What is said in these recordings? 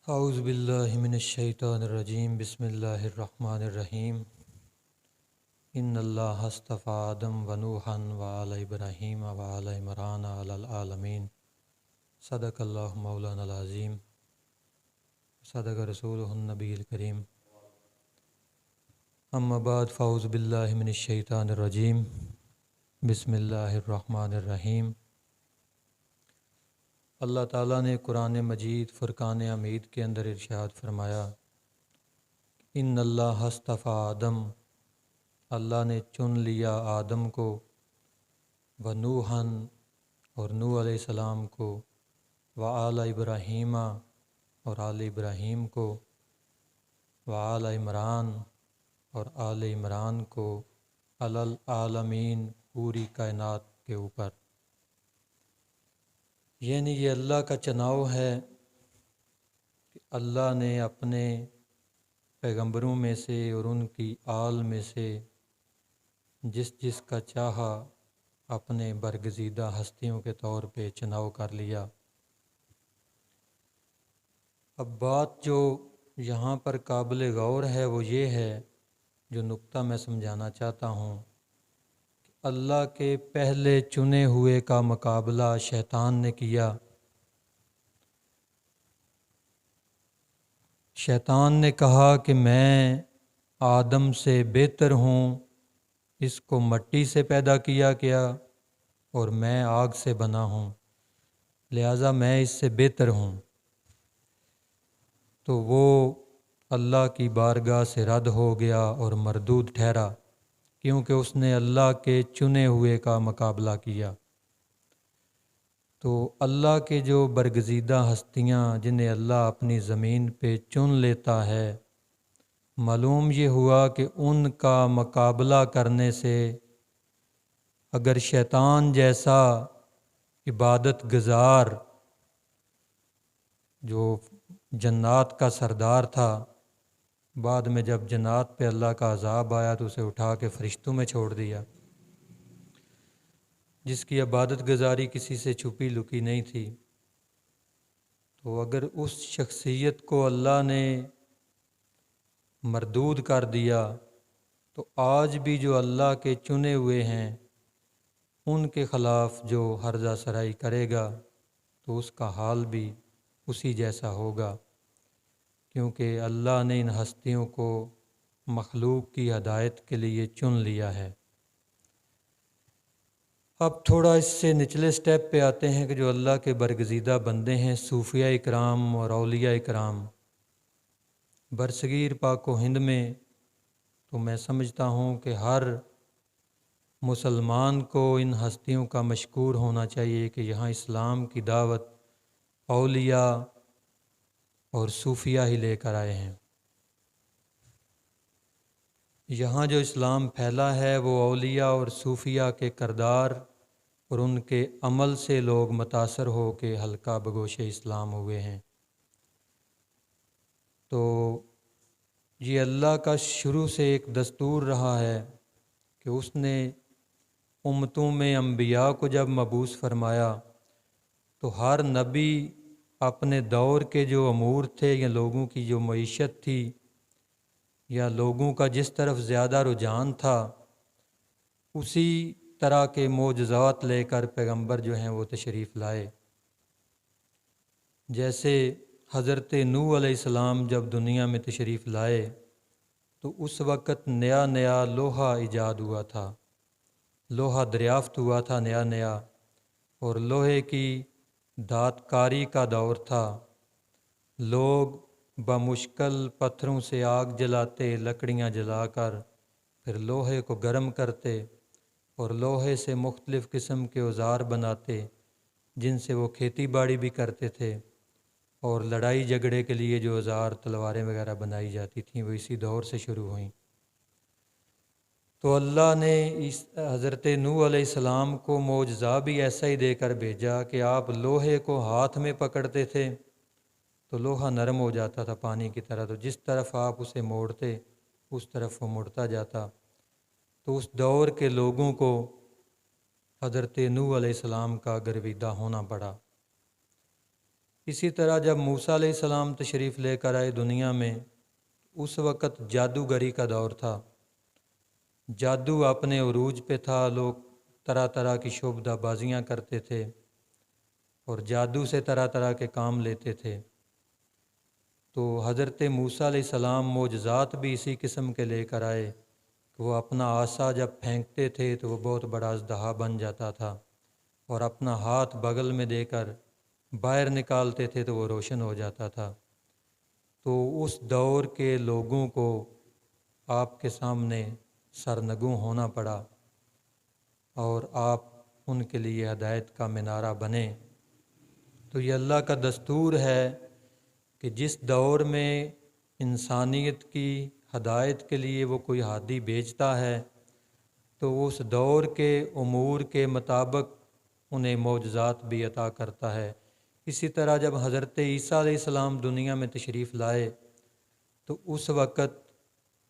اعوذ باللہ من الشیطان الرجیم بسم اللہ الرحمن الرحیم ان اللہ اصطفى آدم و نوحا وآل ابراہیم وآل عمران علی العالمین صدق اللہ مولانا العظیم صدق رسولہ النبی الکریم اما بعد فاعوذ باللہ من الشیطان الرجیم بسم اللہ الرحمن الرحیم۔ اللہ تعالیٰ نے قرآن مجید فرقان حمید کے اندر ارشاد فرمایا، ان اللہ اصطفیٰ آدم، اللہ نے چن لیا آدم کو، و نوحً اور نوح علیہ السلام کو، و آل ابراہیم اور آل ابراہیم کو، و آل عمران اور آل عمران کو، علی العالمین پوری کائنات کے اوپر۔ یعنی یہ اللہ کا چناؤ ہے کہ اللہ نے اپنے پیغمبروں میں سے اور ان کی آل میں سے جس جس کا چاہا اپنے برگزیدہ ہستیوں کے طور پہ چناؤ کر لیا۔ اب بات جو یہاں پر قابل غور ہے وہ یہ ہے، جو نقطہ میں سمجھانا چاہتا ہوں، اللہ کے پہلے چنے ہوئے کا مقابلہ شیطان نے کیا۔ شیطان نے کہا کہ میں آدم سے بہتر ہوں، اس کو مٹی سے پیدا کیا گیا اور میں آگ سے بنا ہوں، لہٰذا میں اس سے بہتر ہوں۔ تو وہ اللہ کی بارگاہ سے رد ہو گیا اور مردود ٹھہرا، کیونکہ اس نے اللہ کے چنے ہوئے کا مقابلہ کیا۔ تو اللہ کے جو برگزیدہ ہستیاں جنہیں اللہ اپنی زمین پہ چن لیتا ہے، معلوم یہ ہوا کہ ان کا مقابلہ کرنے سے اگر شیطان جیسا عبادت گزار جو جنات کا سردار تھا، بعد میں جب جنات پہ اللہ کا عذاب آیا تو اسے اٹھا کے فرشتوں میں چھوڑ دیا، جس کی عبادت گزاری کسی سے چھپی لکی نہیں تھی۔ تو اگر اس شخصیت کو اللہ نے مردود کر دیا تو آج بھی جو اللہ کے چنے ہوئے ہیں ان کے خلاف جو ہرزہ سرائی کرے گا تو اس کا حال بھی اسی جیسا ہوگا، کیونکہ اللہ نے ان ہستیوں کو مخلوق کی ہدایت کے لیے چن لیا ہے۔ اب تھوڑا اس سے نچلے سٹیپ پہ آتے ہیں کہ جو اللہ کے برگزیدہ بندے ہیں، صوفیاء اکرام اور اولیاء اکرام۔ برصغیر پاک و ہند میں تو میں سمجھتا ہوں کہ ہر مسلمان کو ان ہستیوں کا مشکور ہونا چاہیے کہ یہاں اسلام کی دعوت اولیاء اور صوفیاء ہی لے کر آئے ہیں۔ یہاں جو اسلام پھیلا ہے وہ اولیاء اور صوفیاء کے کردار اور ان کے عمل سے لوگ متاثر ہو کے حلقہ بگوش اسلام ہوئے ہیں۔ تو یہ اللہ کا شروع سے ایک دستور رہا ہے کہ اس نے امتوں میں انبیاء کو جب مبعوث فرمایا تو ہر نبی اپنے دور کے جو امور تھے یا لوگوں کی جو معیشت تھی یا لوگوں کا جس طرف زیادہ رجحان تھا، اسی طرح کے معجزات لے کر پیغمبر جو ہیں وہ تشریف لائے۔ جیسے حضرت نوح علیہ السلام جب دنیا میں تشریف لائے تو اس وقت نیا نیا لوہا ایجاد ہوا تھا، لوہا دریافت ہوا تھا نیا نیا، اور لوہے کی دھات کاری کا دور تھا۔ لوگ بمشکل پتھروں سے آگ جلاتے، لکڑیاں جلا کر پھر لوہے کو گرم کرتے اور لوہے سے مختلف قسم کے اوزار بناتے، جن سے وہ کھیتی باڑی بھی کرتے تھے، اور لڑائی جھگڑے کے لیے جو اوزار تلواریں وغیرہ بنائی جاتی تھیں وہ اسی دور سے شروع ہوئیں۔ تو اللہ نے اس حضرت نوح علیہ السلام کو معجزہ بھی ایسا ہی دے کر بھیجا کہ آپ لوہے کو ہاتھ میں پکڑتے تھے تو لوہا نرم ہو جاتا تھا پانی کی طرح، تو جس طرف آپ اسے موڑتے اس طرف وہ مڑتا جاتا۔ تو اس دور کے لوگوں کو حضرت نوح علیہ السلام کا گرویدہ ہونا پڑا۔ اسی طرح جب موسیٰ علیہ السلام تشریف لے کر آئے دنیا میں، اس وقت جادوگری کا دور تھا، جادو اپنے عروج پہ تھا، لوگ طرح طرح کی شعبدہ بازیاں کرتے تھے اور جادو سے طرح طرح کے کام لیتے تھے۔ تو حضرت موسیٰ علیہ السلام معجزات بھی اسی قسم کے لے کر آئے کہ وہ اپنا عصا جب پھینکتے تھے تو وہ بہت بڑا اژدہا بن جاتا تھا، اور اپنا ہاتھ بغل میں دے کر باہر نکالتے تھے تو وہ روشن ہو جاتا تھا۔ تو اس دور کے لوگوں کو آپ کے سامنے سرنگوں ہونا پڑا اور آپ ان کے لیے ہدایت کا مینارہ بنے۔ تو یہ اللہ کا دستور ہے کہ جس دور میں انسانیت کی ہدایت کے لیے وہ کوئی ہادی بھیجتا ہے تو اس دور کے امور کے مطابق انہیں معجزات بھی عطا کرتا ہے۔ اسی طرح جب حضرت عیسیٰ علیہ السلام دنیا میں تشریف لائے تو اس وقت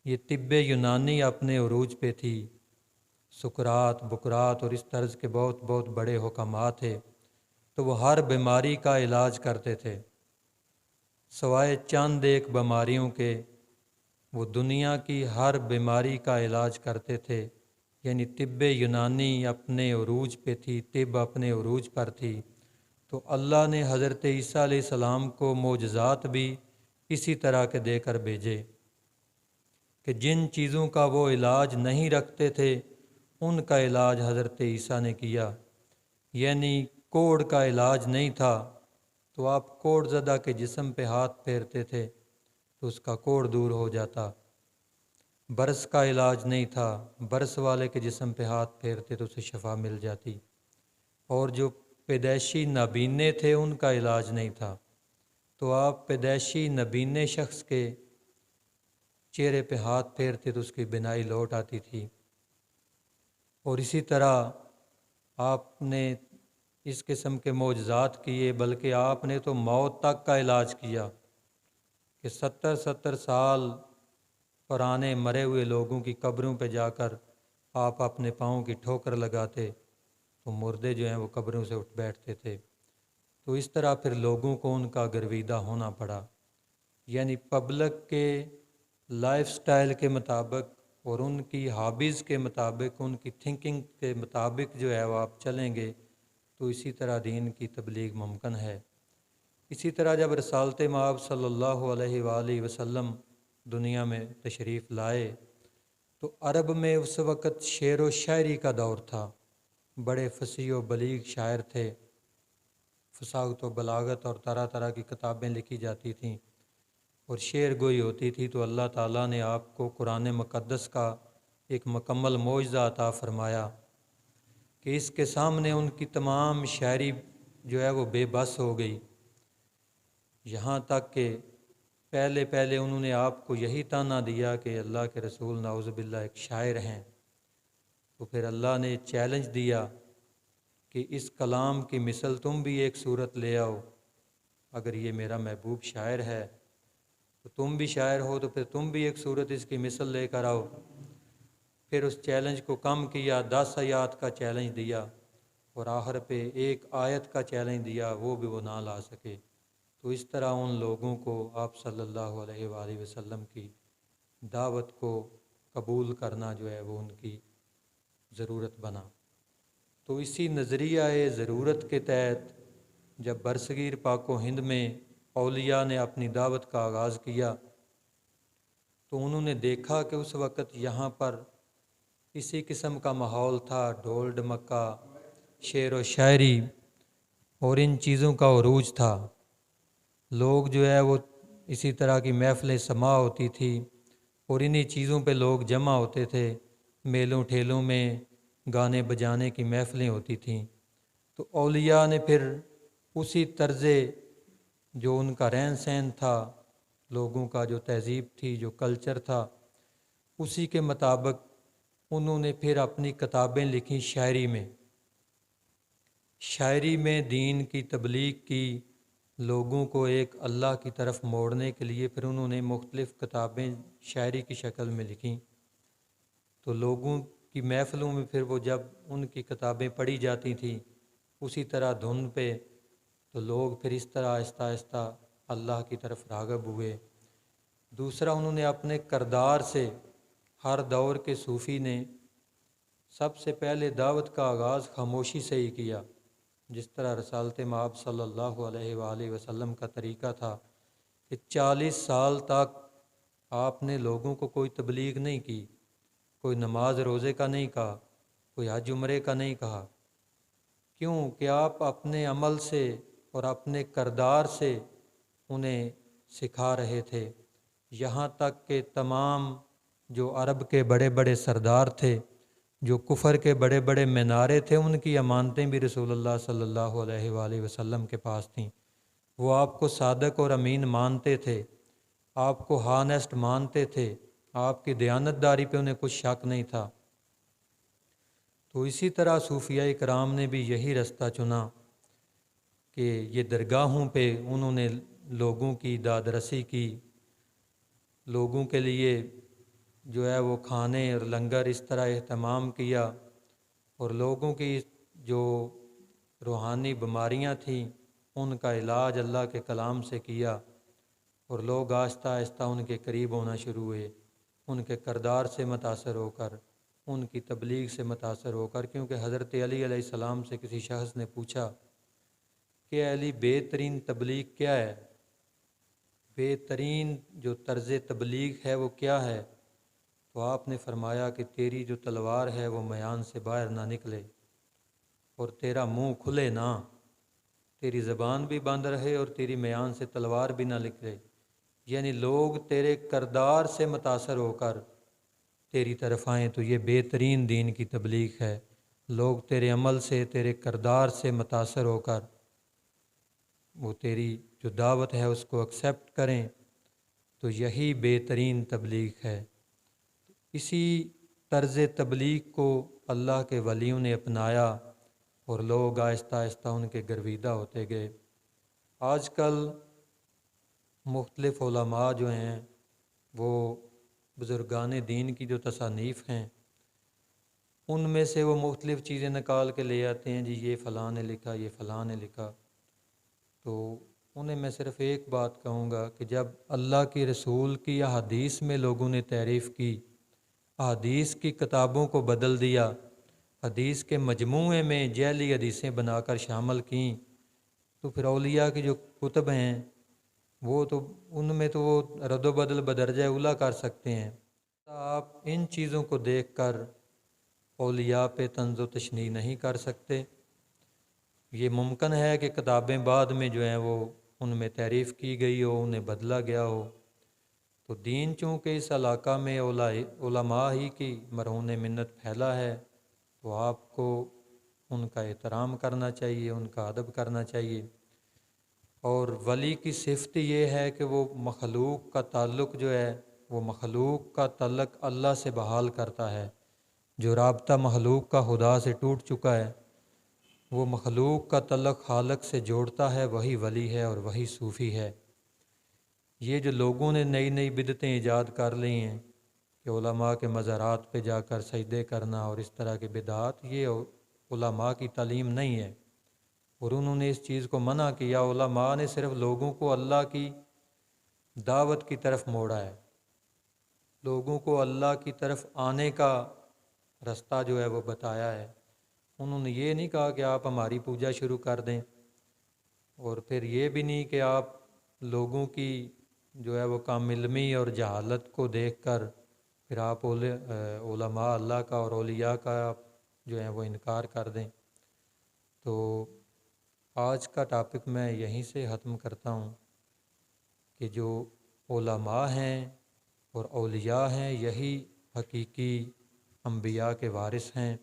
یہ طب یونانی اپنے عروج پہ تھی، سقراط، بقراط اور اس طرز کے بہت بہت بڑے حکمات تھے، تو وہ ہر بیماری کا علاج کرتے تھے، سوائے چند ایک بیماریوں کے وہ دنیا کی ہر بیماری کا علاج کرتے تھے۔ یعنی طب یونانی اپنے عروج پہ تھی، طب اپنے عروج پر تھی، تو اللہ نے حضرت عیسیٰ علیہ السلام کو معجزات بھی اسی طرح کے دے کر بھیجے کہ جن چیزوں کا وہ علاج نہیں رکھتے تھے ان کا علاج حضرت عیسیٰ نے کیا۔ یعنی کوڑ کا علاج نہیں تھا تو آپ کوڑ زدہ کے جسم پہ ہاتھ پھیرتے تھے تو اس کا کوڑ دور ہو جاتا، برس کا علاج نہیں تھا، برس والے کے جسم پہ ہاتھ پھیرتے تو اسے شفا مل جاتی، اور جو پیدائشی نابینے تھے ان کا علاج نہیں تھا تو آپ پیدائشی نابینے شخص کے چہرے پہ ہاتھ پھیرتے تو اس کی بینائی لوٹ آتی تھی۔ اور اسی طرح آپ نے اس قسم کے معجزات کیے، بلکہ آپ نے تو موت تک کا علاج کیا کہ 70 سال پرانے مرے ہوئے لوگوں کی قبروں پہ جا کر آپ اپنے پاؤں کی ٹھوکر لگاتے تو مردے جو ہیں وہ قبروں سے اٹھ بیٹھتے تھے۔ تو اس طرح پھر لوگوں کو ان کا گرویدہ ہونا پڑا، یعنی پبلک کے لائف سٹائل کے مطابق اور ان کی ہابیز کے مطابق، ان کی تھنکنگ کے مطابق جو ہے وہ آپ چلیں گے تو اسی طرح دین کی تبلیغ ممکن ہے۔ اسی طرح جب رسالت مآب صلی اللہ علیہ وآلہ وسلم دنیا میں تشریف لائے تو عرب میں اس وقت شعر و شاعری کا دور تھا، بڑے فصیح و بلیغ شاعر تھے، فصاحت و بلاغت اور طرح طرح کی کتابیں لکھی جاتی تھیں اور شعر گوئی ہوتی تھی، تو اللہ تعالیٰ نے آپ کو قرآن مقدس کا ایک مکمل معجزہ عطا فرمایا کہ اس کے سامنے ان کی تمام شاعری جو ہے وہ بے بس ہو گئی، یہاں تک کہ پہلے انہوں نے آپ کو یہی طعنہ دیا کہ اللہ کے رسول نعوذ باللہ ایک شاعر ہیں۔ تو پھر اللہ نے چیلنج دیا کہ اس کلام کی مثل تم بھی ایک صورت لے آؤ، اگر یہ میرا محبوب شاعر ہے تو تم بھی شاعر ہو تو پھر تم بھی ایک صورت اس کی مثل لے کر آؤ۔ پھر اس چیلنج کو کم کیا، 10 آیات کا چیلنج دیا اور آخر پہ ایک آیت کا چیلنج دیا، وہ بھی وہ نہ لا سکے۔ تو اس طرح ان لوگوں کو آپ صلی اللہ علیہ وآلہ وسلم کی دعوت کو قبول کرنا جو ہے وہ ان کی ضرورت بنا۔ تو اسی نظریہ ضرورت کے تحت جب برصغیر پاک و ہند میں اولیاء نے اپنی دعوت کا آغاز کیا تو انہوں نے دیکھا کہ اس وقت یہاں پر اسی قسم کا ماحول تھا، ڈھول ڈمکا، شعر و شاعری اور ان چیزوں کا عروج تھا، لوگ جو ہے وہ اسی طرح کی محفلیں سماع ہوتی تھی اور انہی چیزوں پہ لوگ جمع ہوتے تھے، میلوں ٹھیلوں میں گانے بجانے کی محفلیں ہوتی تھیں۔ تو اولیاء نے پھر اسی طرز جو ان کا رہن سہن تھا، لوگوں کا جو تہذیب تھی، جو کلچر تھا، اسی کے مطابق انہوں نے پھر اپنی کتابیں لکھیں شاعری میں دین کی تبلیغ کی، لوگوں کو ایک اللہ کی طرف موڑنے کے لیے پھر انہوں نے مختلف کتابیں شاعری کی شکل میں لکھیں۔ تو لوگوں کی محفلوں میں پھر وہ جب ان کی کتابیں پڑھی جاتی تھیں اسی طرح دھن پہ تو لوگ پھر اس طرح آہستہ آہستہ اللہ کی طرف راغب ہوئے۔ دوسرا، انہوں نے اپنے کردار سے، ہر دور کے صوفی نے سب سے پہلے دعوت کا آغاز خاموشی سے ہی کیا، جس طرح رسالت مآب صلی اللہ علیہ وآلہ وسلم کا طریقہ تھا کہ 40 سال تک آپ نے لوگوں کو کوئی تبلیغ نہیں کی، کوئی نماز روزے کا نہیں کہا، کوئی حج عمرے کا نہیں کہا۔ کیوں کہ آپ اپنے عمل سے اور اپنے کردار سے انہیں سکھا رہے تھے، یہاں تک کہ تمام جو عرب کے بڑے بڑے سردار تھے، جو کفر کے بڑے بڑے مینارے تھے، ان کی امانتیں بھی رسول اللہ صلی اللہ علیہ وآلہ وسلم کے پاس تھیں۔ وہ آپ کو صادق اور امین مانتے تھے، آپ کو ہانیسٹ مانتے تھے، آپ کی دیانتداری پہ انہیں کچھ شک نہیں تھا۔ تو اسی طرح صوفیاء کرام نے بھی یہی رستہ چنا کہ یہ درگاہوں پہ انہوں نے لوگوں کی داد رسی کی، لوگوں کے لیے جو ہے وہ کھانے اور لنگر اس طرح اہتمام کیا، اور لوگوں کی جو روحانی بیماریاں تھیں ان کا علاج اللہ کے کلام سے کیا، اور لوگ آہستہ آہستہ ان کے قریب ہونا شروع ہوئے، ان کے کردار سے متاثر ہو کر، ان کی تبلیغ سے متاثر ہو کر۔ کیونکہ حضرت علی علیہ السلام سے کسی شخص نے پوچھا کہ اے علی، بہترین تبلیغ کیا ہے؟ بہترین جو طرز تبلیغ ہے وہ کیا ہے؟ تو آپ نے فرمایا کہ تیری جو تلوار ہے وہ میان سے باہر نہ نکلے، اور تیرا منہ کھلے نہ، تیری زبان بھی بند رہے اور تیری میان سے تلوار بھی نہ نکلے، یعنی لوگ تیرے کردار سے متاثر ہو کر تیری طرف آئیں، تو یہ بہترین دین کی تبلیغ ہے۔ لوگ تیرے عمل سے، تیرے کردار سے متاثر ہو کر وہ تیری جو دعوت ہے اس کو ایکسیپٹ کریں، تو یہی بہترین تبلیغ ہے۔ اسی طرز تبلیغ کو اللہ کے ولیوں نے اپنایا، اور لوگ آہستہ آہستہ ان کے گرویدہ ہوتے گئے۔ آج کل مختلف علماء جو ہیں وہ بزرگان دین کی جو تصانیف ہیں ان میں سے وہ مختلف چیزیں نکال کے لے آتے ہیں، جی یہ فلاں نے لکھا، یہ فلاں نے لکھا۔ تو انہیں میں صرف ایک بات کہوں گا کہ جب اللہ کی رسول کی احادیث میں لوگوں نے تعریف کی، احادیث کی کتابوں کو بدل دیا، حدیث کے مجموعے میں جعلی حدیثیں بنا کر شامل کیں، تو پھر اولیاء کی جو کتب ہیں وہ تو ان میں تو وہ رد و بدل بدرجہ اولیٰ کر سکتے ہیں۔ آپ ان چیزوں کو دیکھ کر اولیاء پہ طنز و تشنیع نہیں کر سکتے۔ یہ ممکن ہے کہ کتابیں بعد میں جو ہیں وہ ان میں تعریف کی گئی ہو، انہیں بدلا گیا ہو۔ تو دین چونکہ اس علاقہ میں علماء ہی کی مرہون منت پھیلا ہے، تو آپ کو ان کا احترام کرنا چاہیے، ان کا ادب کرنا چاہیے۔ اور ولی کی صفت یہ ہے کہ وہ مخلوق کا تعلق جو ہے وہ مخلوق کا تعلق اللہ سے بحال کرتا ہے۔ جو رابطہ مخلوق کا خدا سے ٹوٹ چکا ہے، وہ مخلوق کا تعلق خالق سے جوڑتا ہے، وہی ولی ہے اور وہی صوفی ہے۔ یہ جو لوگوں نے نئی نئی بدعتیں ایجاد کر لی ہیں کہ علماء کے مزارات پہ جا کر سجدے کرنا اور اس طرح کے بدعات، یہ علماء کی تعلیم نہیں ہے، اور انہوں نے اس چیز کو منع کیا۔ علماء نے صرف لوگوں کو اللہ کی دعوت کی طرف موڑا ہے، لوگوں کو اللہ کی طرف آنے کا رستہ جو ہے وہ بتایا ہے۔ انہوں نے یہ نہیں کہا کہ آپ ہماری پوجا شروع کر دیں، اور پھر یہ بھی نہیں کہ آپ لوگوں کی جو ہے وہ کم علمی اور جہالت کو دیکھ کر پھر آپ علماء اللہ کا اور اولیاء کا جو ہے وہ انکار کر دیں۔ تو آج کا ٹاپک میں یہیں سے ختم کرتا ہوں کہ جو علماء ہیں اور اولیاء ہیں یہی حقیقی انبیاء کے وارث ہیں،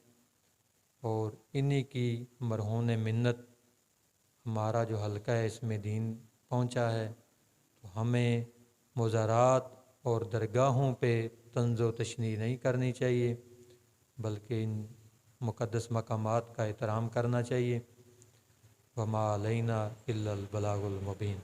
اور انہی کی مرہون منت ہمارا جو حلقہ ہے اس میں دین پہنچا ہے۔ تو ہمیں مزارات اور درگاہوں پہ طنز و تشنیع نہیں کرنی چاہیے، بلکہ ان مقدس مقامات کا احترام کرنا چاہیے۔ وما علینا الا البلاغ المبین۔